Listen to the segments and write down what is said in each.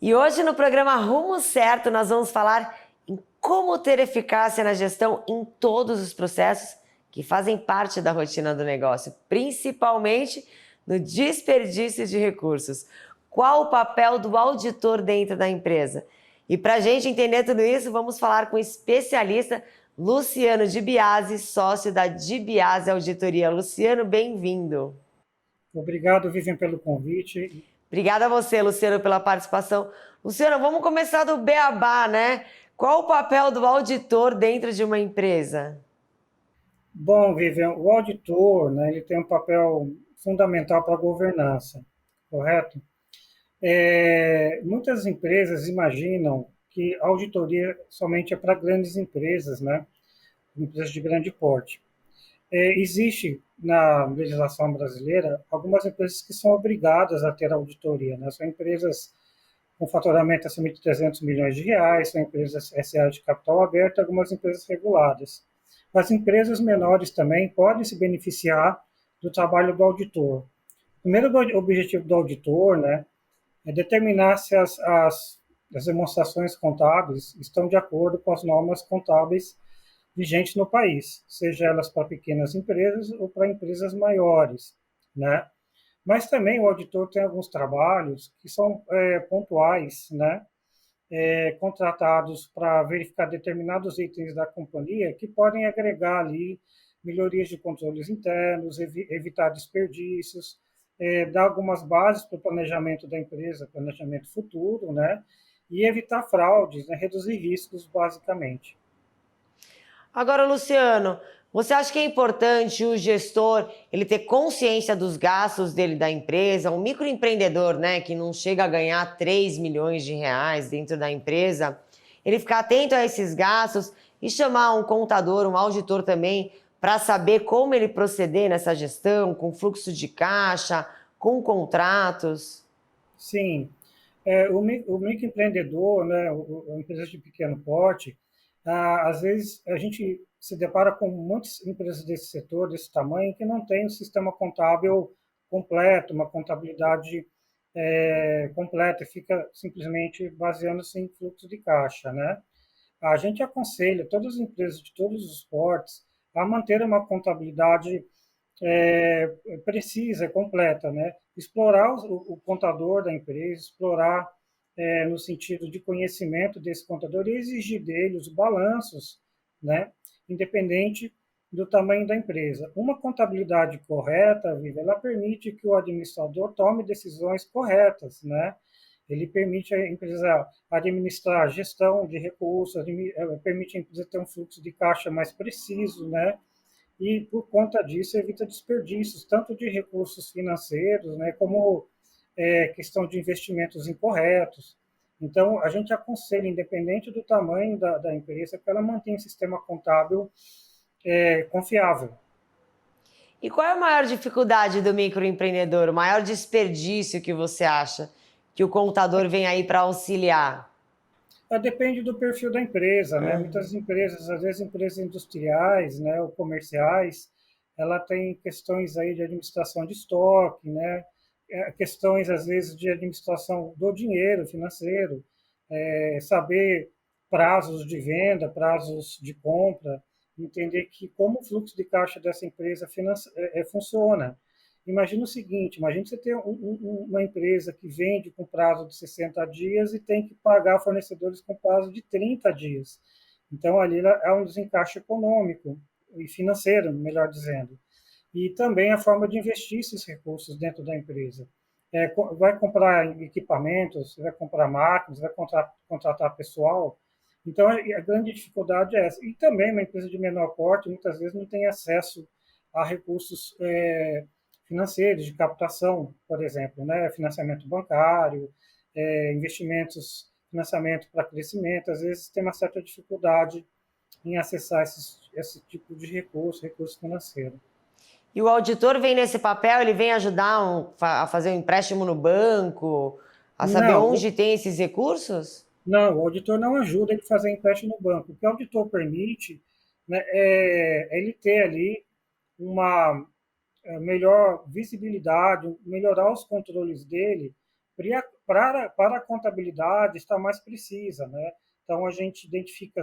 E hoje no programa Rumo Certo nós vamos falar em como ter eficácia na gestão em todos os processos que fazem parte da rotina do negócio, principalmente no desperdício de recursos. Qual o papel do auditor dentro da empresa? E para a gente entender tudo isso, vamos falar com o especialista Luciano Di Biase, sócio da Di Biase Auditoria. Luciano, bem-vindo. Obrigado, Vivian, pelo convite. Obrigada a você, Luciano, pela participação. Luciano, vamos começar do beabá, né? Qual o papel do auditor dentro de uma empresa? Bom, Vivian, o auditor, né, ele tem um papel fundamental para a governança, correto? Muitas empresas imaginam que a auditoria somente é para grandes empresas, né, empresas de grande porte. Existe na legislação brasileira algumas empresas que são obrigadas a ter auditoria, né? São empresas com faturamento acima de 300 milhões de reais, são empresas SA de capital aberto, algumas empresas reguladas. As empresas menores também podem se beneficiar do trabalho do auditor. O primeiro objetivo do auditor, né, é determinar se as demonstrações contábeis estão de acordo com as normas contábeis vigentes no país, seja elas para pequenas empresas ou para empresas maiores, né? Mas também o auditor tem alguns trabalhos que são pontuais, né? Contratados para verificar determinados itens da companhia que podem agregar ali melhorias de controles internos, evitar desperdícios, dar algumas bases para o planejamento da empresa, planejamento futuro, né? E evitar fraudes, né? Reduzir riscos, basicamente. Agora, Luciano, você acha que é importante o gestor ele ter consciência dos gastos dele da empresa, um microempreendedor, né, que não chega a ganhar 3 milhões de reais dentro da empresa, ele ficar atento a esses gastos e chamar um contador, um auditor também, para saber como ele proceder nessa gestão, com fluxo de caixa, com contratos? Sim, o microempreendedor, né, a empresa de pequeno porte, às vezes a gente se depara com muitas empresas desse setor, desse tamanho, que não tem um sistema contábil completo, uma contabilidade completa, e fica simplesmente baseando-se em fluxo de caixa, né? A gente aconselha todas as empresas de todos os portes a manter uma contabilidade precisa, completa, né? Explorar o contador da empresa, explorar no sentido de conhecimento desse contador e exigir dele os balanços, né? Independente do tamanho da empresa. Uma contabilidade correta, Viva, ela permite que o administrador tome decisões corretas, né? Ele permite a empresa administrar a gestão de recursos, permite a empresa ter um fluxo de caixa mais preciso, né? E, por conta disso, evita desperdícios, tanto de recursos financeiros, né, como questão de investimentos incorretos. Então, a gente aconselha, independente do tamanho da empresa, que ela mantenha um sistema contábil confiável. E qual é a maior dificuldade do microempreendedor, o maior desperdício que você acha que o contador vem aí para auxiliar? Depende do perfil da empresa, né? Muitas empresas, às vezes empresas industriais, né, ou comerciais, ela tem questões aí de administração de estoque, né? Questões às vezes de administração do dinheiro financeiro, saber prazos de venda, prazos de compra, entender que como o fluxo de caixa dessa empresa funciona. Imagina o seguinte, imagina você ter uma empresa que vende com prazo de 60 dias e tem que pagar fornecedores com prazo de 30 dias. Então, ali é um desencaixe econômico e financeiro, melhor dizendo. E também a forma de investir esses recursos dentro da empresa. Vai comprar equipamentos, vai comprar máquinas, vai contratar pessoal. Então, a grande dificuldade é essa. E também uma empresa de menor porte, muitas vezes, não tem acesso a recursos financeiros, de captação, por exemplo, né? Financiamento bancário, investimentos, financiamento para crescimento, às vezes tem uma certa dificuldade em acessar esse tipo de recurso financeiro. E o auditor vem nesse papel, ele vem ajudar a fazer um empréstimo no banco, a saber Não, onde tem esses recursos? não, o auditor não ajuda ele a fazer empréstimo no banco. O que o auditor permite, né, ele ter ali uma melhor visibilidade, melhorar os controles dele para a contabilidade está mais precisa, né? Então a gente identifica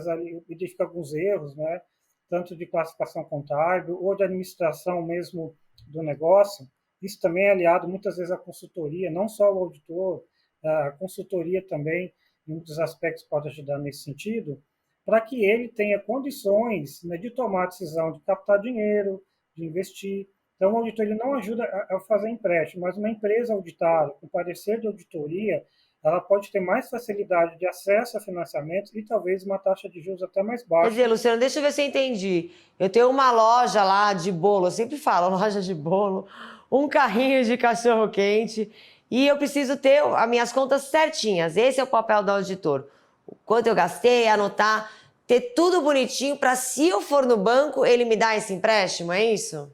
alguns erros, né? Tanto de classificação contábil ou de administração mesmo do negócio. Isso também é aliado muitas vezes à consultoria, não só o auditor, a consultoria também, em muitos aspectos, pode ajudar nesse sentido, para que ele tenha condições, né, de tomar a decisão de captar dinheiro, de investir. Então, o auditor ele não ajuda a fazer empréstimo, mas uma empresa auditada, com parecer de auditoria, ela pode ter mais facilidade de acesso a financiamentos e talvez uma taxa de juros até mais Quer baixa. dizer, Luciano, deixa eu ver se eu entendi. Eu tenho uma loja lá de bolo, eu sempre falo, loja de bolo, um carrinho de cachorro-quente, e eu preciso ter as minhas contas certinhas. Esse é o papel do auditor. O quanto eu gastei, anotar, ter tudo bonitinho para, se eu for no banco, ele me dá esse empréstimo, é isso?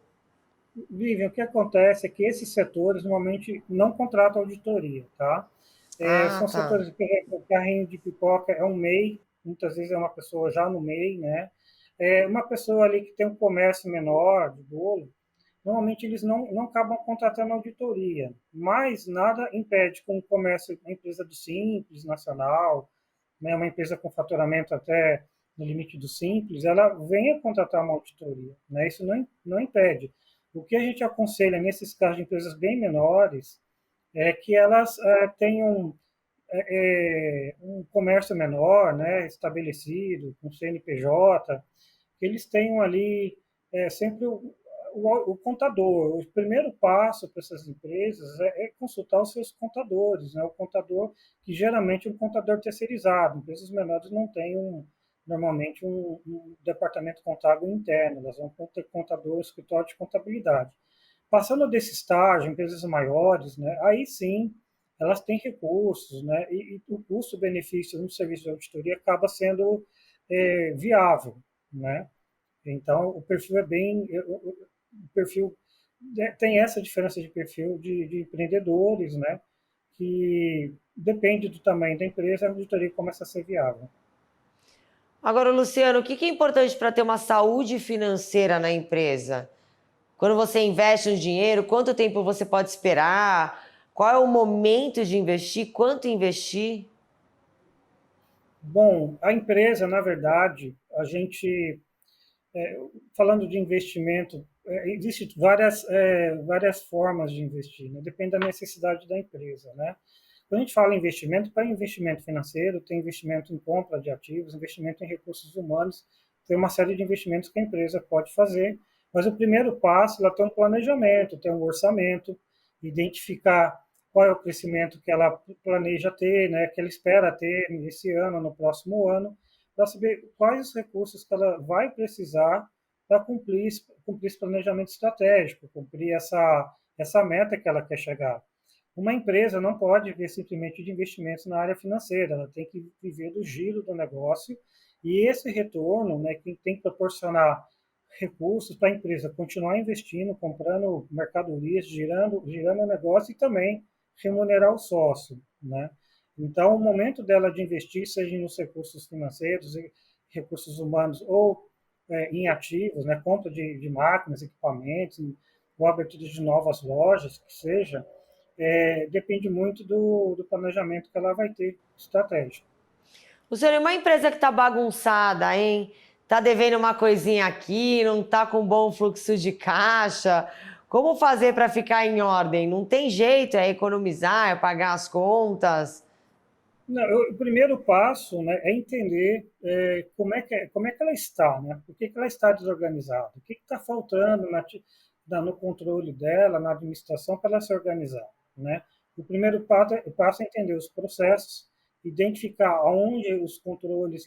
Vivian, o que acontece é que esses setores normalmente não contratam auditoria, tá? Ah, São tá. setores que o carrinho de pipoca é um MEI, muitas vezes é uma pessoa já no MEI, né? Uma pessoa ali que tem um comércio menor de bolo, normalmente eles não acabam contratando auditoria, mas nada impede com o comércio, uma empresa do Simples Nacional, né, uma empresa com faturamento até no limite do Simples, ela venha contratar uma auditoria, né? Isso não impede. O que a gente aconselha nesses casos de empresas bem menores é que elas tenham um comércio menor, né, estabelecido, com CNPJ, que eles tenham ali sempre o contador. O primeiro passo para essas empresas é consultar os seus contadores, né? O contador, que geralmente é um contador terceirizado. Empresas menores não têm normalmente um departamento contábil interno, elas vão ter contador, escritório de contabilidade. Passando desse estágio, empresas maiores, né, aí sim elas têm recursos, né, e o custo-benefício no serviço de auditoria acaba sendo viável, né? Então, o perfil é bem. O perfil tem essa diferença de perfil de empreendedores, né? Que depende do tamanho da empresa, a auditoria começa a ser viável. Agora, Luciano, o que é importante para ter uma saúde financeira na empresa? Quando você investe um dinheiro, quanto tempo você pode esperar? Qual é o momento de investir? Quanto investir? Bom, a empresa, na verdade, a gente, falando de investimento, existem várias formas de investir, né? Depende da necessidade da empresa, né? Quando a gente fala em investimento, para investimento financeiro, tem investimento em compra de ativos, investimento em recursos humanos, tem uma série de investimentos que a empresa pode fazer, mas o primeiro passo, ela tem um planejamento, tem um orçamento, identificar qual é o crescimento que ela planeja ter, né, que ela espera ter nesse ano, no próximo ano, para saber quais os recursos que ela vai precisar para cumprir esse planejamento estratégico, cumprir essa meta que ela quer chegar. Uma empresa não pode viver simplesmente de investimentos na área financeira, ela tem que viver do giro do negócio e esse retorno, né, que tem que proporcionar recursos para a empresa continuar investindo, comprando mercadorias, girando o negócio e também remunerar o sócio, né? Então, o momento dela de investir, seja nos recursos financeiros, recursos humanos ou em ativos, né, compra de máquinas, equipamentos, ou abertura de novas lojas, que seja, depende muito do planejamento que ela vai ter estratégico. Luciano, e uma empresa que está bagunçada, hein? Tá devendo uma coisinha aqui, não tá com bom fluxo de caixa. Como fazer para ficar em ordem? Não tem jeito, é economizar, é pagar as contas. Não, o primeiro passo, né, é entender como é que ela está, né? Por que ela está desorganizada? O que está faltando no controle dela, na administração, para ela se organizar, né? O primeiro passo é entender os processos, identificar onde os controles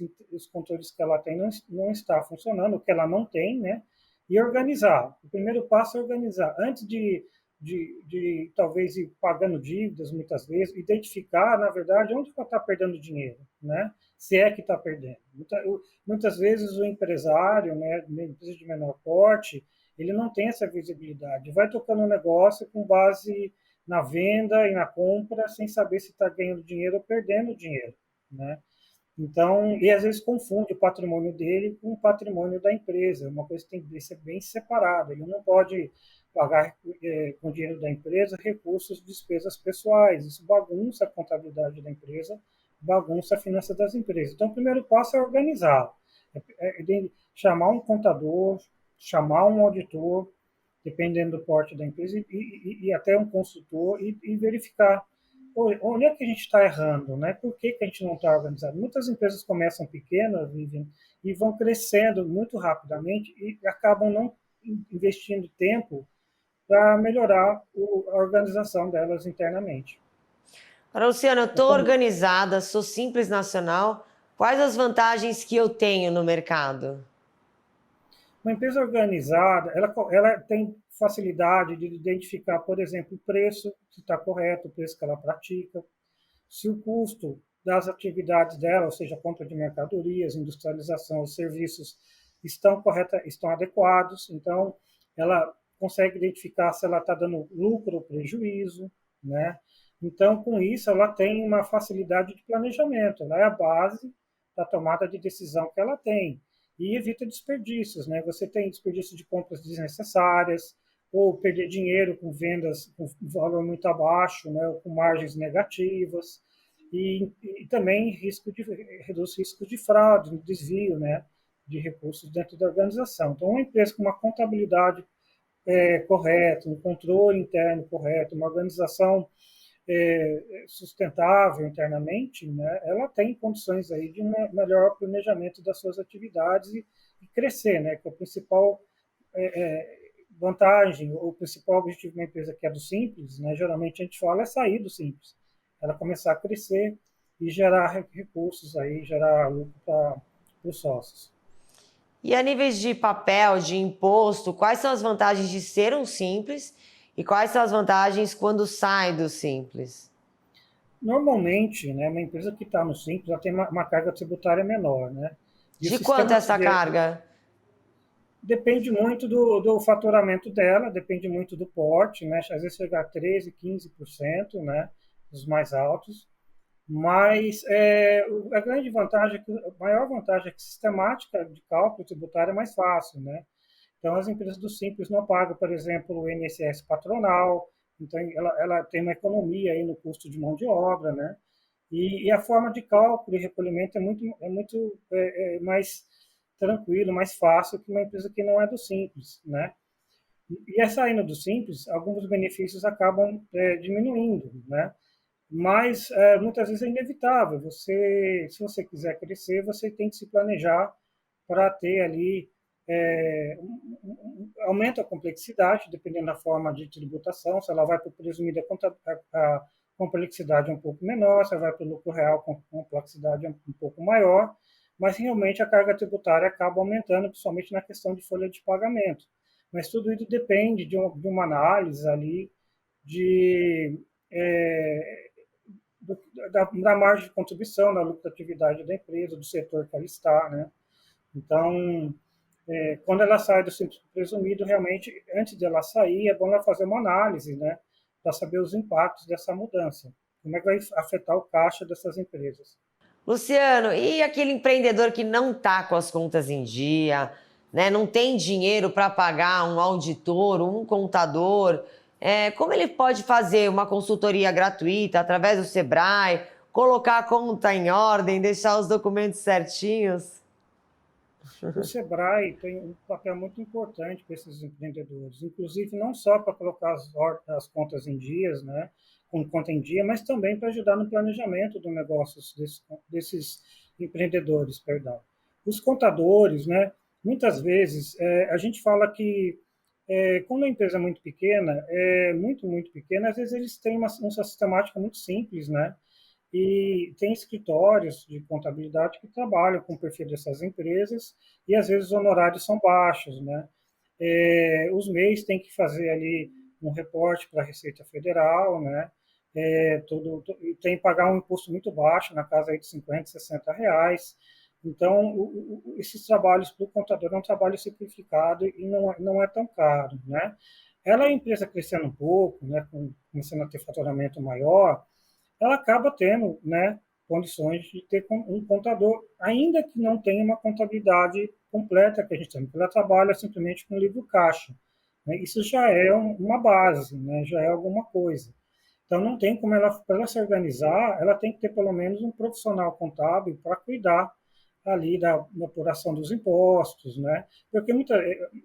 que ela tem não está funcionando, o que ela não tem, né? E organizar. O primeiro passo é organizar. Antes de talvez ir pagando dívidas muitas vezes, identificar, na verdade, onde ela está perdendo dinheiro, né? Se é que está perdendo. Muitas vezes o empresário, né, empresa de menor porte, ele não tem essa visibilidade. Vai tocando o negócio com base na venda e na compra, sem saber se está ganhando dinheiro ou perdendo dinheiro, né? Então, e às vezes confunde o patrimônio dele com o patrimônio da empresa, uma coisa que tem que ser bem separada. Ele não pode pagar com dinheiro da empresa recursos, despesas pessoais. Isso bagunça a contabilidade da empresa, bagunça a finança das empresas. Então, o primeiro passo é organizar, chamar um contador, chamar um auditor, dependendo do porte da empresa, e até um consultor, e verificar onde é que a gente está errando, né? Por que a gente não está organizado? Muitas empresas começam pequenas, vivem, e vão crescendo muito rapidamente e acabam não investindo tempo para melhorar a organização delas internamente. Para Luciano, eu estou Então, organizada, sou simples nacional. Quais as vantagens que eu tenho no mercado? uma empresa organizada, ela tem facilidade de identificar, por exemplo, o preço, se está correto, o preço que ela pratica, se o custo das atividades dela, ou seja, compra de mercadorias, industrialização, os serviços estão adequados. Então, ela consegue identificar se ela está dando lucro ou prejuízo, né? Então, com isso, ela tem uma facilidade de planejamento. Ela é a base da tomada de decisão que ela tem e evita desperdícios, né? Você tem desperdício de compras desnecessárias ou perder dinheiro com vendas com valor muito abaixo, né? Ou com margens negativas e também reduz risco de fraude, de desvio, né? De recursos dentro da organização. Então, uma empresa com uma contabilidade correta, um controle interno correto, uma organização sustentável internamente, né, ela tem condições aí de um melhor planejamento das suas atividades e crescer, né, que é a principal vantagem, o principal objetivo de uma empresa que é do simples, né, geralmente a gente fala é sair do simples, ela começar a crescer e gerar recursos aí, gerar lucro para os sócios. E a níveis de papel, de imposto, quais são as vantagens de ser um simples e quais são as vantagens quando sai do simples? Normalmente, né, uma empresa que está no simples, ela tem uma carga tributária menor, né? E o De quanto sistema essa carga? depende muito do faturamento dela, depende muito do porte, né? Às vezes chega a 13, 15%, né? Os mais altos. Mas a grande vantagem, a maior vantagem é que a sistemática de cálculo tributário é mais fácil, né? Então, as empresas do Simples não pagam, por exemplo, o INSS patronal, então ela tem uma economia aí no custo de mão de obra, né? E a forma de cálculo e recolhimento é muito mais tranquilo, mais fácil que uma empresa que não é do Simples, né? E saindo do Simples, alguns benefícios acabam diminuindo, né? Mas muitas vezes é inevitável. Se você quiser crescer, você tem que se planejar para ter ali aumenta a complexidade, dependendo da forma de tributação. Se ela vai para o presumido, a complexidade é um pouco menor, se ela vai para o lucro real, com complexidade é um pouco maior, mas realmente a carga tributária acaba aumentando, principalmente na questão de folha de pagamento. Mas tudo isso depende de uma análise ali de, é, da margem de contribuição, da lucratividade da empresa, do setor que ela está, né? Então, quando ela sai do simples presumido, realmente, antes de ela sair, é bom ela fazer uma análise, né, para saber os impactos dessa mudança. Como é que vai afetar o caixa dessas empresas? Luciano, e aquele empreendedor que não está com as contas em dia, né, não tem dinheiro para pagar um auditor, um contador, como ele pode fazer uma consultoria gratuita através do Sebrae, colocar a conta em ordem, deixar os documentos certinhos? O Sebrae tem um papel muito importante para esses empreendedores, inclusive não só para colocar as contas em dias, né, com conta em dia, mas também para ajudar no planejamento do negócio desses empreendedores, perdão. Os contadores, né, muitas vezes a gente fala que quando a empresa é muito pequena, muito pequena, às vezes eles têm uma sistemática muito simples, né? E tem escritórios de contabilidade que trabalham com o perfil dessas empresas e às vezes os honorários são baixos, né? Os MEIs têm que fazer ali um reporte para a Receita Federal, né? E tem que pagar um imposto muito baixo, na casa aí de 50, 60 reais. Então, esses trabalhos para o contador é um trabalho simplificado e não é tão caro, né? Ela, a empresa crescendo um pouco, né, começando a ter faturamento maior, ela acaba tendo, né, condições de ter um contador, ainda que não tenha uma contabilidade completa que a gente tem, porque ela trabalha simplesmente com livro caixa. né? Isso já é uma base, né? Já é alguma coisa. Então, não tem como ela, para ela se organizar, ela tem que ter pelo menos um profissional contábil para cuidar ali da apuração dos impostos, né? Porque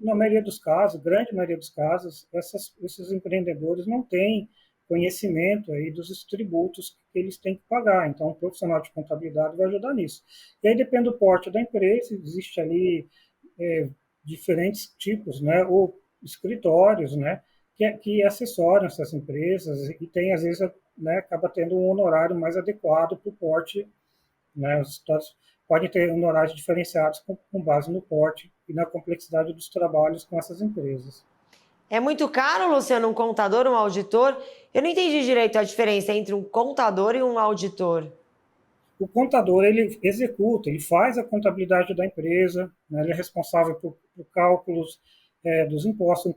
na maioria dos casos, grande maioria dos casos, esses empreendedores não têm conhecimento aí dos tributos que eles têm que pagar. Então, um profissional de contabilidade vai ajudar nisso. E aí depende do porte da empresa, existe ali é, diferentes tipos, né? Ou escritórios, né? Que assessoram essas empresas e tem, às vezes, né, acaba tendo um honorário mais adequado para o porte, né? Os escritórios podem ter honorários diferenciados com base no porte e na complexidade dos trabalhos com essas empresas. É muito caro, Luciano, um contador, um auditor? Eu não entendi direito a diferença entre um contador e um auditor. O contador, ele executa, ele faz a contabilidade da empresa, né? Ele é responsável por cálculos dos impostos.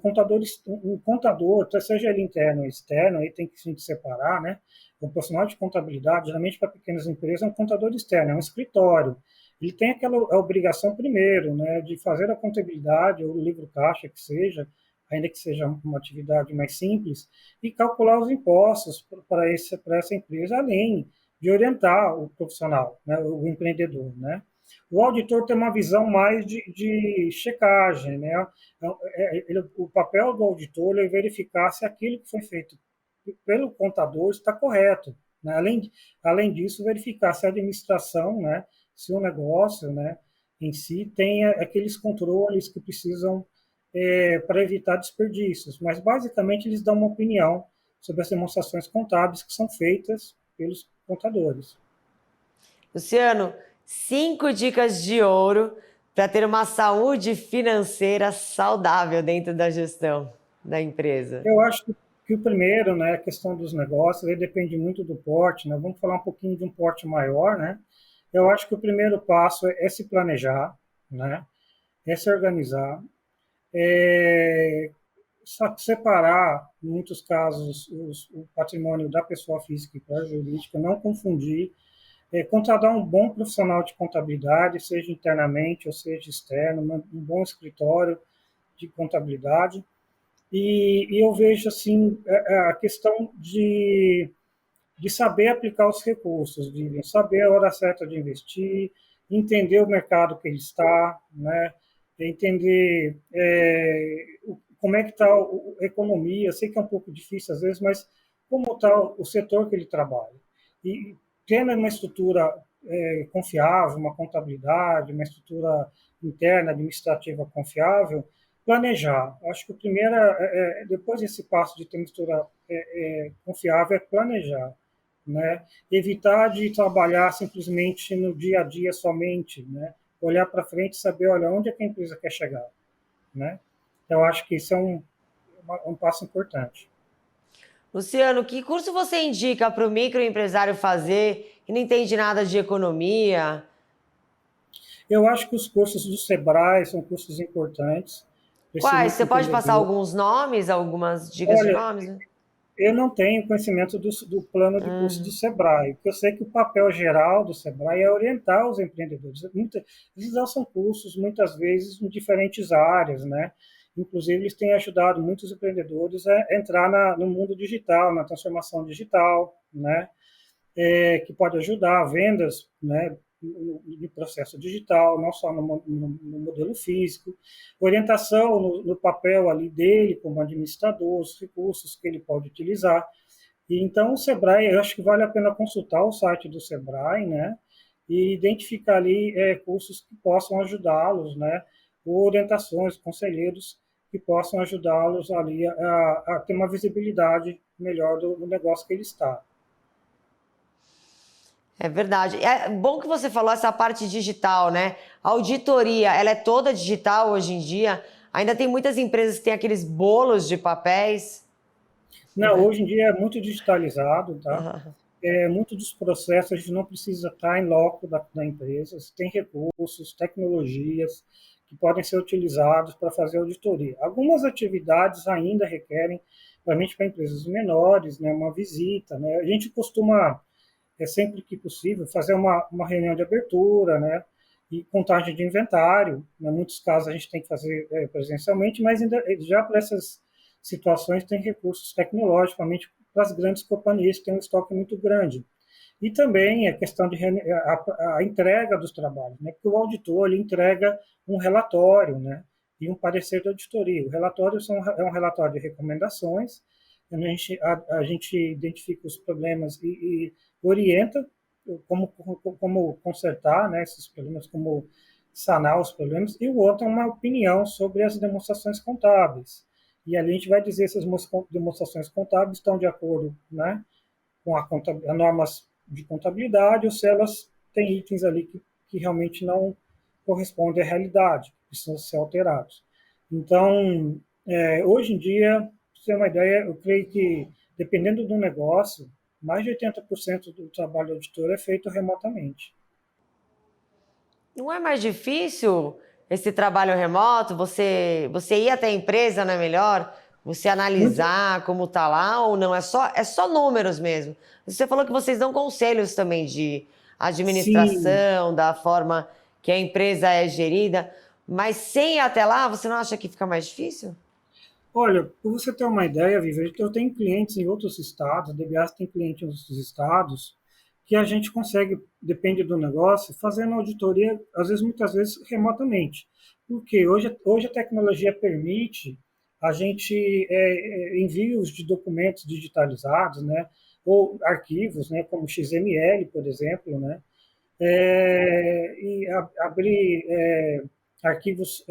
Um contador, seja ele interno ou externo, aí tem que se separar, né? O profissional de contabilidade, geralmente para pequenas empresas, é um contador externo, é um escritório. Ele tem aquela obrigação, primeiro, né, de fazer a contabilidade, ou o livro caixa, que seja, ainda que seja uma atividade mais simples, e calcular os impostos para essa empresa, além de orientar o profissional, né, o empreendedor, né? O auditor tem uma visão mais de checagem, né? O papel do auditor é verificar se aquilo que foi feito pelo contador está correto, né? Além disso, verificar se a administração, né, se o negócio, né, em si tem aqueles controles que precisam para evitar desperdícios. Mas, basicamente, eles dão uma opinião sobre as demonstrações contábeis que são feitas pelos contadores. Luciano, 5 dicas de ouro para ter uma saúde financeira saudável dentro da gestão da empresa. Eu acho que o primeiro, né, a questão dos negócios, aí depende muito do porte, né? Vamos falar um pouquinho de um porte maior, né? Eu acho que o primeiro passo é se planejar, né? É se organizar, é separar, em muitos casos, o patrimônio da pessoa física e da jurídica, não confundir, contratar um bom profissional de contabilidade, seja internamente ou seja externo, um bom escritório de contabilidade. E eu vejo assim a questão de saber aplicar os recursos, de saber a hora certa de investir, entender o mercado que ele está, né? Entender como é que está a economia. Eu sei que é um pouco difícil às vezes, mas como está o setor que ele trabalha. E tendo uma estrutura confiável, uma contabilidade, uma estrutura interna, administrativa confiável, planejar. Acho que o primeiro, depois desse passo de ter uma estrutura confiável, é planejar, né? Evitar de trabalhar simplesmente no dia a dia somente, né? Olhar para frente e saber, olha, onde é que a empresa quer chegar, né? Então, acho que isso é um passo importante. Luciano, que curso você indica para o microempresário fazer que não entende nada de economia? Eu acho que os cursos do Sebrae são cursos importantes para esse Quais? Você pode passar microempreendedor. alguns nomes, algumas dicas de Olha, nomes? eu não tenho conhecimento do plano de curso do Uhum. Sebrae, porque eu sei que o papel geral do Sebrae é orientar os empreendedores. Eles lançam cursos, muitas vezes, em diferentes áreas, né? Inclusive, eles têm ajudado muitos empreendedores a entrar no mundo digital, na transformação digital, né? Que pode ajudar vendas, né, no processo digital, não só no modelo físico, orientação no papel ali dele como administrador, os recursos que ele pode utilizar. E então o Sebrae, eu acho que vale a pena consultar o site do Sebrae, né, e identificar ali cursos que possam ajudá-los, né, ou orientações, conselheiros que possam ajudá-los ali a ter uma visibilidade melhor do negócio que ele está. É verdade. É bom que você falou essa parte digital, né? A auditoria, ela é toda digital hoje em dia. Ainda tem muitas empresas que têm aqueles bolos de papéis. Não, hoje em dia é muito digitalizado, tá? Ah, Muito dos processos a gente não precisa estar em loco da empresa, tem recursos, tecnologias que podem ser utilizados para fazer auditoria. Algumas atividades ainda requerem, principalmente para empresas menores, né, uma visita, né? A gente costuma, sempre que possível, fazer uma reunião de abertura, né? e contagem de inventário. Em muitos casos a gente tem que fazer presencialmente, mas ainda, já para essas situações tem recursos tecnológicos, principalmente para as grandes companhias que têm um estoque muito grande. E também a questão de a entrega dos trabalhos, né? Porque o auditor ele entrega um relatório, né? E um parecer de auditoria. O relatório é um relatório de recomendações, a gente identifica os problemas e orienta como consertar, né, esses problemas, como sanar os problemas, e o outro é uma opinião sobre as demonstrações contábeis. E ali a gente vai dizer se as demonstrações contábeis estão de acordo, né, com a normas de contabilidade, ou se elas têm itens ali que realmente não correspondem à realidade, precisam ser alterados. Então, hoje em dia, para você ter uma ideia, eu creio que, dependendo do negócio, mais de 80% do trabalho do auditor é feito remotamente. Não é mais difícil esse trabalho remoto? Você ir até a empresa, não é melhor? Você Muito, analisar como tá lá ou não? É só números mesmo. Você falou que vocês dão conselhos também de sim. administração, da forma que a empresa é gerida, mas sem ir até lá, você não acha que fica mais difícil? Olha, para você ter uma ideia, Viver, eu tenho clientes em outros estados, a DBAS tem cliente em outros estados, que a gente consegue, depende do negócio, fazendo auditoria, às vezes, muitas vezes, remotamente. Porque hoje a tecnologia permite a gente envios de documentos digitalizados, né, ou arquivos, né, como XML, por exemplo, né, e abrir arquivos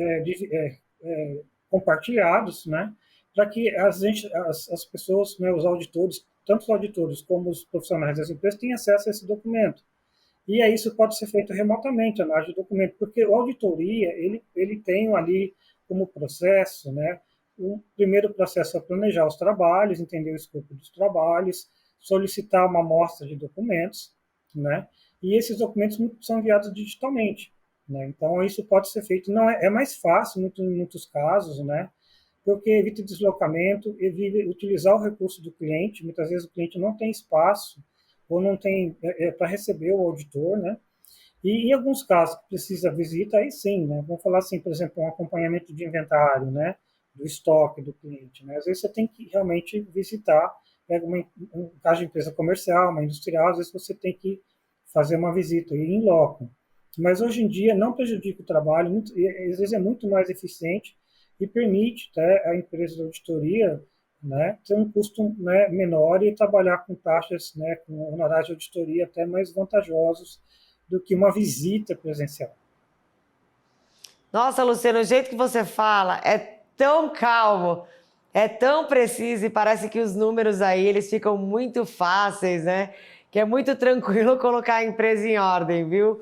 compartilhados, né, para que as pessoas, né, os auditores, tanto os auditores como os profissionais das empresas, tenham acesso a esse documento. E aí isso pode ser feito remotamente, a análise do documento, porque a auditoria, ele tem ali como processo, né, o primeiro processo é planejar os trabalhos, entender o escopo dos trabalhos, solicitar uma amostra de documentos, né, e esses documentos são enviados digitalmente, né, então isso pode ser feito, não é mais fácil em muitos casos, né, porque evita deslocamento, evita utilizar o recurso do cliente, muitas vezes o cliente não tem espaço ou não tem para receber o auditor, né? E em alguns casos que precisa visita, aí sim, né? Vamos falar assim, por exemplo, um acompanhamento de inventário, né? Do estoque do cliente, né? Às vezes você tem que realmente visitar, pega um caso de empresa comercial, uma industrial, às vezes você tem que fazer uma visita, ir em loco. Mas hoje em dia não prejudica o trabalho, às vezes é muito mais eficiente e permite até a empresa de auditoria, né, ter um custo, né, menor e trabalhar com taxas, né, com honorários de auditoria até mais vantajosos do que uma visita presencial. Nossa, Luciano, o jeito que você fala é tão calmo, é tão preciso e parece que os números aí eles ficam muito fáceis, né? Que é muito tranquilo colocar a empresa em ordem, viu?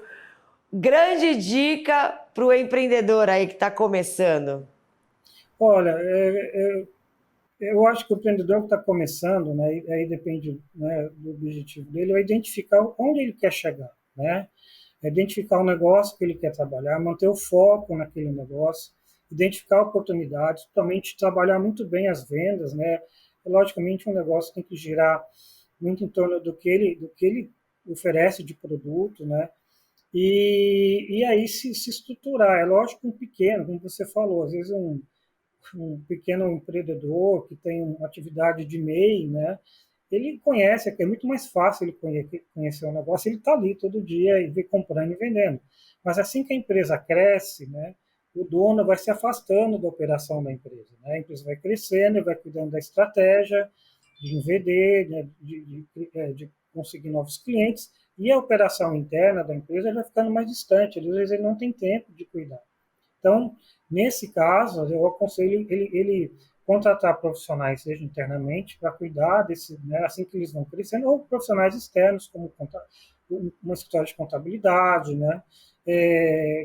Grande dica para o empreendedor aí que está começando. Olha, eu acho que o empreendedor que está começando, né, aí depende, né, do objetivo dele, é identificar onde ele quer chegar, né? É identificar o negócio que ele quer trabalhar, manter o foco naquele negócio, identificar oportunidades, principalmente trabalhar muito bem as vendas, né? Logicamente, um negócio tem que girar muito em torno do que ele oferece de produto, né? E aí se estruturar. É lógico, um pequeno, como você falou, às vezes um pequeno empreendedor que tem uma atividade de MEI, né? Ele conhece, é muito mais fácil ele conhecer o negócio, ele está ali todo dia e comprando e vendendo. Mas assim que a empresa cresce, né, o dono vai se afastando da operação da empresa. Né? A empresa vai crescendo, ele vai cuidando da estratégia, de vender, né, de conseguir novos clientes, e a operação interna da empresa vai ficando mais distante, às vezes ele não tem tempo de cuidar. Então, nesse caso, eu aconselho ele contratar profissionais, seja internamente, para cuidar desse, né, assim que eles vão crescendo, ou profissionais externos, como uma escritório de contabilidade, né,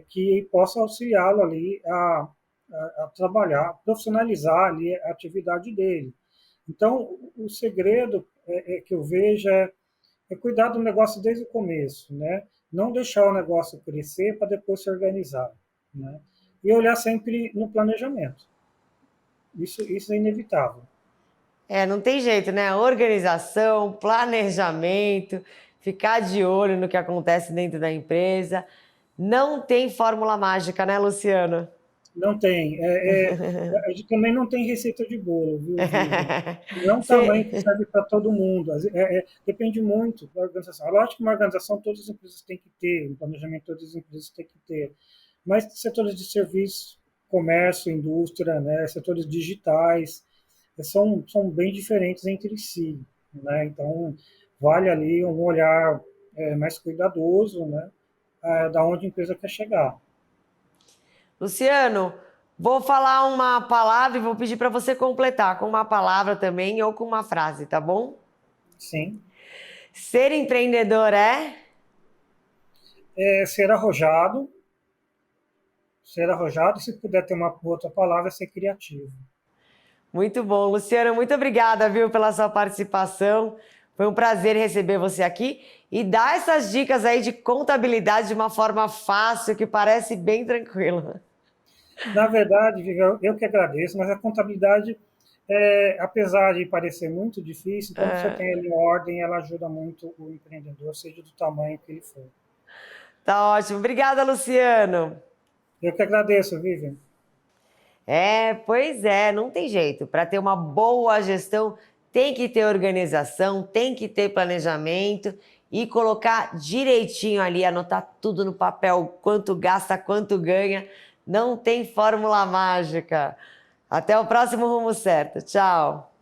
que possa auxiliá-lo ali a trabalhar, profissionalizar ali a atividade dele. Então, o segredo que eu vejo é cuidar do negócio desde o começo, né? Não deixar o negócio crescer para depois se organizar, né? E olhar sempre no planejamento. Isso é inevitável. É, não tem jeito, né? Organização, planejamento, ficar de olho no que acontece dentro da empresa. Não tem fórmula mágica, né, Luciano? Não tem. A gente também não tem receita de bolo, viu, Vivian? Não é um tamanho que Você... serve para todo mundo. Depende muito da organização. É lógico que uma organização todas as empresas têm que ter, um planejamento todas as empresas têm que ter. Mas setores de serviço, comércio, indústria, né, setores digitais, são bem diferentes entre si. Né? Então, vale ali um olhar mais cuidadoso, né, da onde a empresa quer chegar. Luciano, vou falar uma palavra e vou pedir para você completar com uma palavra também ou com uma frase, tá bom? Sim. Ser empreendedor é? Ser arrojado, se puder ter uma outra palavra, é ser criativo. Muito bom, Luciano, muito obrigada, viu, pela sua participação. Foi um prazer receber você aqui e dar essas dicas aí de contabilidade de uma forma fácil, que parece bem tranquila. Na verdade, Vivian, eu que agradeço, mas a contabilidade, apesar de parecer muito difícil, quando você tem ela em ordem, ela ajuda muito o empreendedor, seja do tamanho que ele for. Tá ótimo. Obrigada, Luciano. Eu que agradeço, Vivian. Pois é, não tem jeito. Para ter uma boa gestão, tem que ter organização, tem que ter planejamento e colocar direitinho ali, anotar tudo no papel, quanto gasta, quanto ganha. Não tem fórmula mágica. Até o próximo Rumo Certo. Tchau.